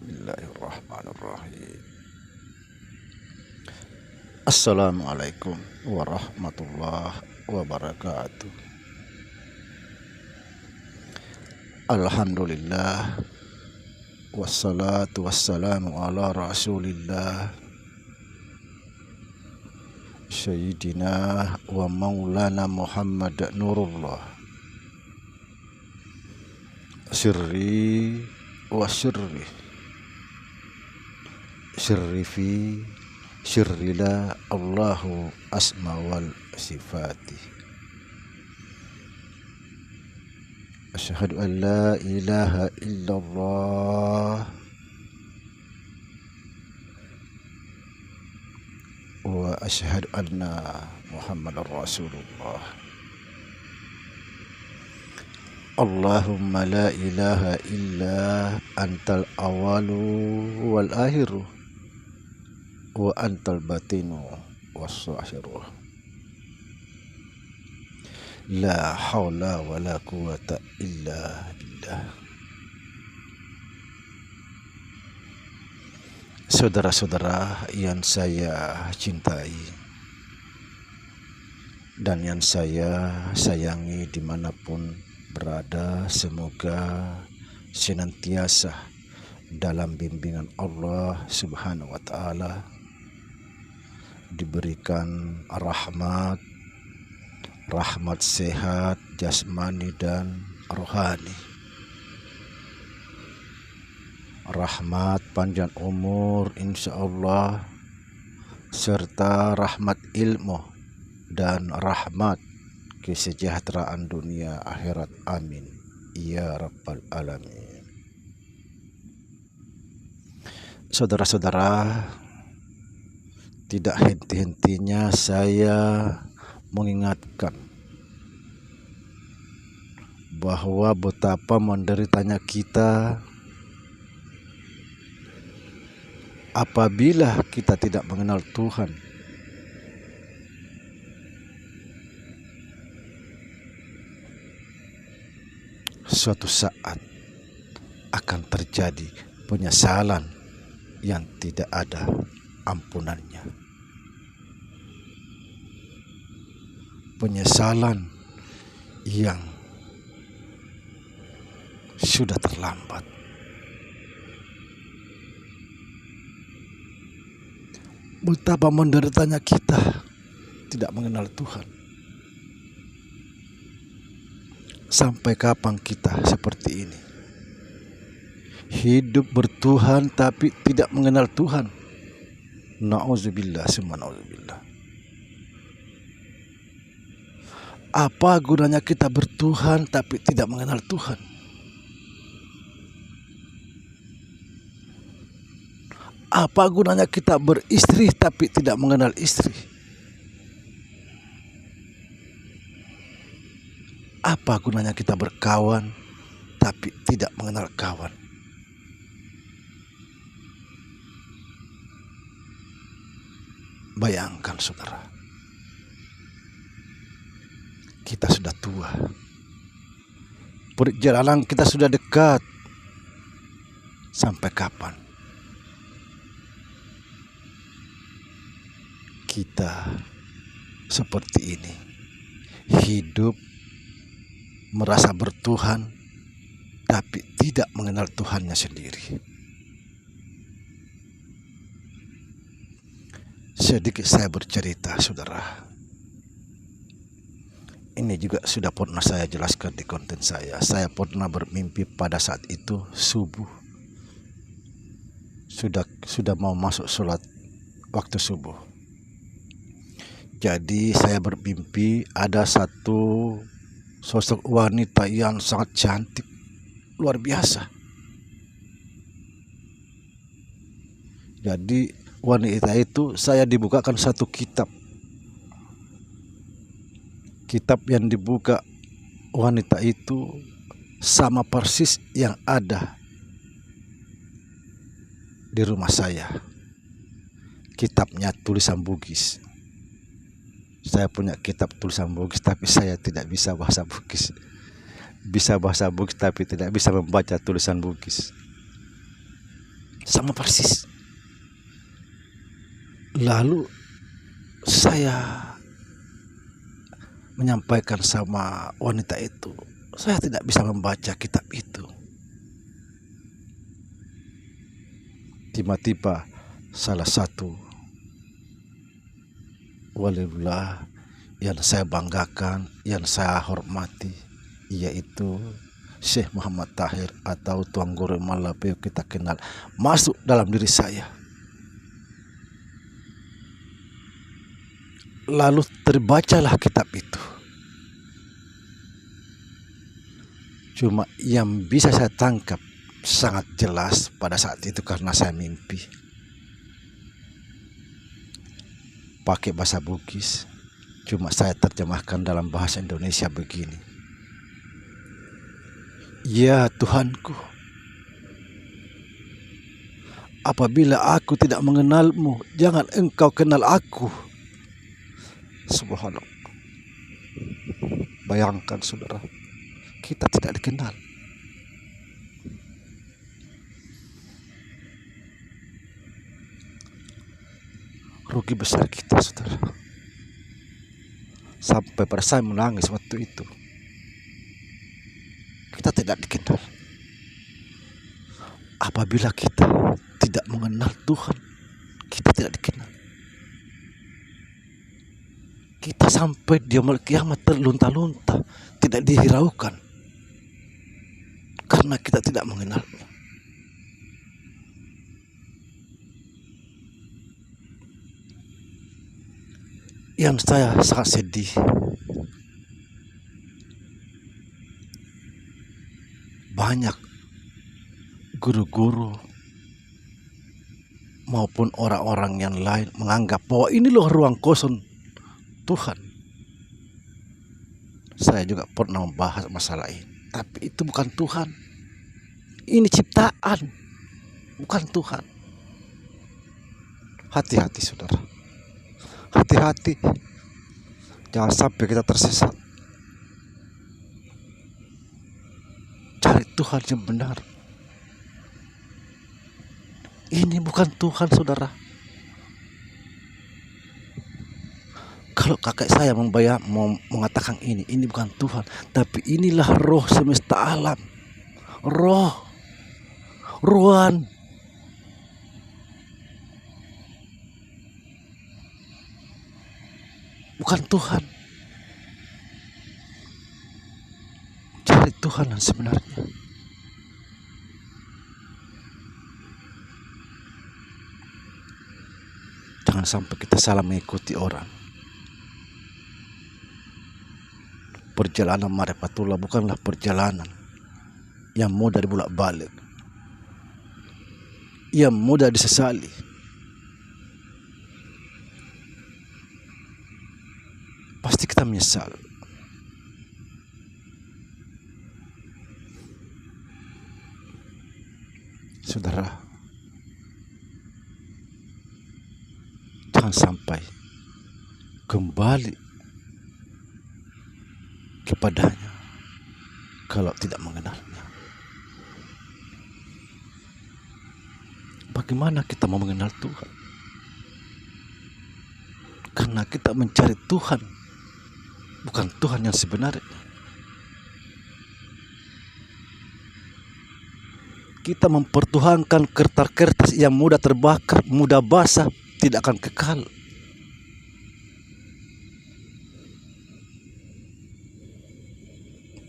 Bismillahirrahmanirrahim. Assalamualaikum warahmatullahi wabarakatuh. Alhamdulillah, wassalatu wassalamu ala rasulillah, Sayyidina wa maulana Muhammad Nurullah, sirri wa sirri, sirri fi sirrila Allahu asma wal sifati. Asyhadu an la ilaha illallah wa asyhadu anna Muhammadar Rasulullah. Allahumma la ilaha illa antal awalu wal akhiru wa antal batinu was akhiru. La haula wa la quwata illa billah. Saudara-saudara yang saya cintai dan yang saya sayangi dimanapun berada, semoga senantiasa dalam bimbingan Allah Subhanahu wa Ta'ala, diberikan rahmat sehat jasmani dan rohani, rahmat panjang umur insya Allah, serta rahmat ilmu dan rahmat kesejahteraan dunia akhirat, amin ya rabbal alamin. Saudara-saudara, tidak henti-hentinya saya mengingatkan bahwa betapa menderitanya kita apabila kita tidak mengenal Tuhan. Suatu saat akan terjadi penyesalan yang tidak ada ampunannya. Penyesalan yang sudah terlambat. Betapa menderitanya kita tidak mengenal Tuhan. Sampai kapan kita seperti ini? Hidup bertuhan tapi tidak mengenal Tuhan. Na'udzubillah summa na'udzubillah. Apa gunanya kita bertuhan tapi tidak mengenal Tuhan? Apa gunanya kita beristri tapi tidak mengenal istri? Apa gunanya kita berkawan tapi tidak mengenal kawan? Bayangkan saudara, kita sudah tua, perjalanan kita sudah dekat. Sampai kapan kita seperti ini? Hidup merasa bertuhan tapi tidak mengenal Tuhannya sendiri. Sedikit saya bercerita, saudara. Ini juga sudah pernah saya jelaskan di konten saya. Saya pernah bermimpi pada saat itu subuh. Sudah mau masuk sholat waktu subuh. Jadi saya bermimpi ada satu sosok wanita yang sangat cantik, luar biasa. Jadi wanita itu saya dibukakan satu kitab. Kitab yang dibuka wanita itu sama persis yang ada di rumah saya. Kitabnya tulisan Bugis. Saya punya kitab tulisan Bugis tapi saya tidak bisa bahasa Bugis. Bisa bahasa Bugis tapi tidak bisa membaca tulisan Bugis. sama persis. Lalu saya menyampaikan sama wanita itu, saya tidak bisa membaca kitab itu. Tiba-tiba salah satu waliullah yang saya banggakan, yang saya hormati, yaitu Syekh Muhammad Tahir atau Tuan Guru Malapeu kita kenal, masuk dalam diri saya. Lalu terbacalah kitab itu. Cuma yang bisa saya tangkap sangat jelas pada saat itu karena saya mimpi. Pakai bahasa Bugis, cuma saya terjemahkan dalam bahasa Indonesia begini. Ya Tuhanku, apabila aku tidak mengenalmu, jangan engkau kenal aku. Subhanallah. Bayangkan saudara, kita tidak dikenal. Rugi besar kita saudara. Sampai pada saya menangis waktu itu. Kita tidak dikenal. Apabila kita tidak mengenal Tuhan, kita tidak dikenal. Kita sampai di yaumul kiamat terlunta-lunta, tidak dihiraukan karena kita tidak mengenalnya. Yang saya sangat sedih, banyak guru-guru maupun orang-orang yang lain menganggap bahwa ini loh ruang kosong Tuhan. Saya juga pernah membahas masalah ini, tapi itu bukan Tuhan. Ini ciptaan, bukan Tuhan. Hati-hati saudara, hati-hati, jangan sampai kita tersesat. Cari Tuhan yang benar. Ini bukan Tuhan saudara. Kalau kakek saya mau mengatakan ini bukan Tuhan, tapi inilah roh semesta alam, ruan. Bukan Tuhan. Cari Tuhan yang sebenarnya. Jangan sampai kita salah mengikuti orang. Perjalanan Marifatullah bukanlah perjalanan yang mudah dibolak-balik, yang mudah disesali. Pasti kita menyesal. Saudara, jangan sampai kembali kepadanya kalau tidak mengenalnya. Bagaimana kita mau mengenal Tuhan? Karena kita mencari Tuhan, bukan Tuhan yang sebenarnya. Kita mempertuhankan kertas-kertas yang mudah terbakar, mudah basah, tidak akan kekal.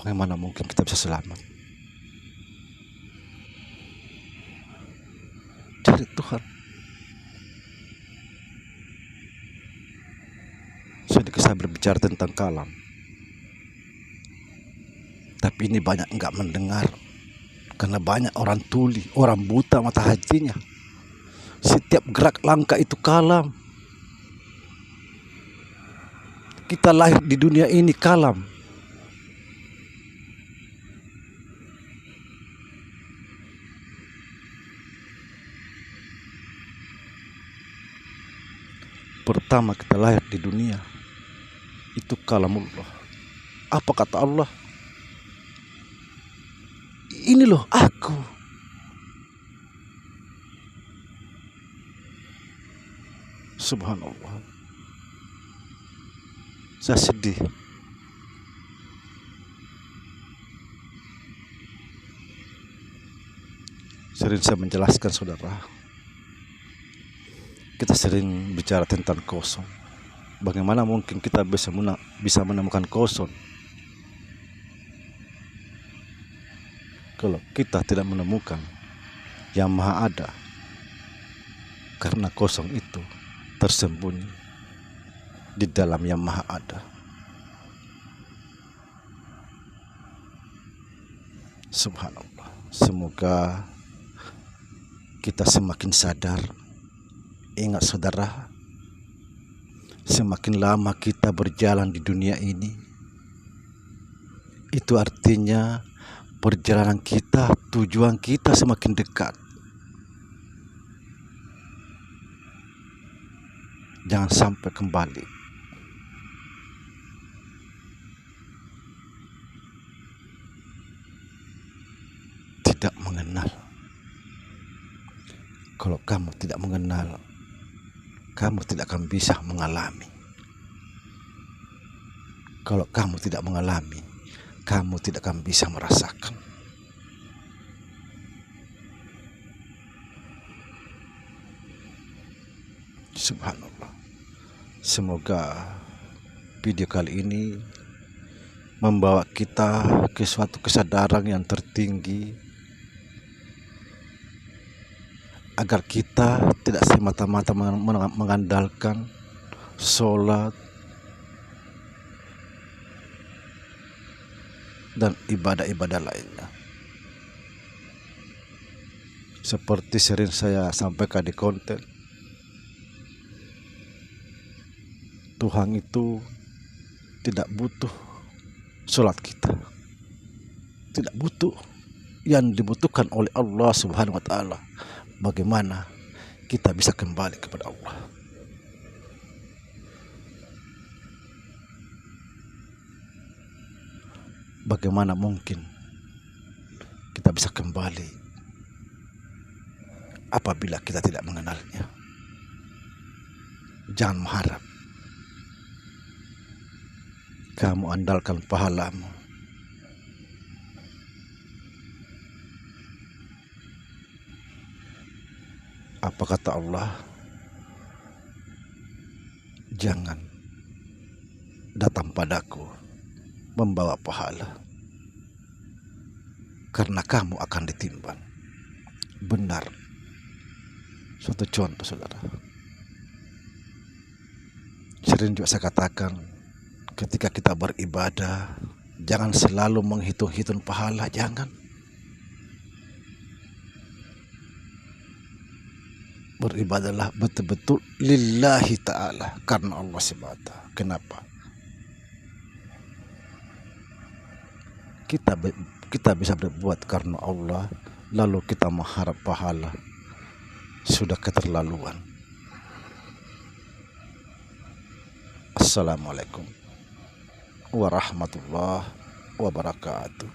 Bagaimana mungkin kita bisa selamat? Cari Tuhan. Saya berbicara tentang kalam, tapi ini banyak enggak mendengar, karena banyak orang tuli, orang buta mata hatinya. Setiap gerak langkah itu kalam. Kita lahir di dunia ini kalam. Pertama kita lahir di dunia itu kalamullah. Apa kata Allah? Ini loh aku. Subhanallah, saya sedih. Sering saya menjelaskan saudara, kita sering bicara tentang kosong. Bagaimana mungkin kita bisa menemukan kosong kalau kita tidak menemukan yang maha ada? Karena kosong itu tersembunyi di dalam yang maha ada. Subhanallah. Semoga kita semakin sadar. Ingat saudara, semakin lama kita berjalan di dunia ini, itu artinya perjalanan kita, tujuan kita semakin dekat. Jangan sampai kembali. Tidak mengenal. Kalau kamu tidak mengenal, kamu tidak akan bisa mengalami. Kalau kamu tidak mengalami, kamu tidak akan bisa merasakan. Subhanallah. Semoga video kali ini membawa kita ke suatu kesadaran yang tertinggi, agar kita tidak semata-mata mengandalkan sholat dan ibadah-ibadah lainnya. Seperti sering saya sampaikan di konten, Tuhan itu tidak butuh sholat kita, tidak butuh. Yang dibutuhkan oleh Allah Subhanahu wa Ta'ala, bagaimana kita bisa kembali kepada Allah. Bagaimana mungkin kita bisa kembali apabila kita tidak mengenalnya? Jangan mengharap kamu andalkan pahalamu. Apa kata Allah? Jangan datang padaku membawa pahala, karena kamu akan ditimbang. Benar. Suatu contoh saudara, sering juga saya katakan, ketika kita beribadah, jangan selalu menghitung-hitung pahala. Jangan. Beribadahlah betul-betul lillahi ta'ala, karena Allah semata. Kenapa? Kita bisa berbuat karena Allah, lalu kita mengharap pahala. Sudah keterlaluan. Assalamualaikum warahmatullahi wabarakatuh.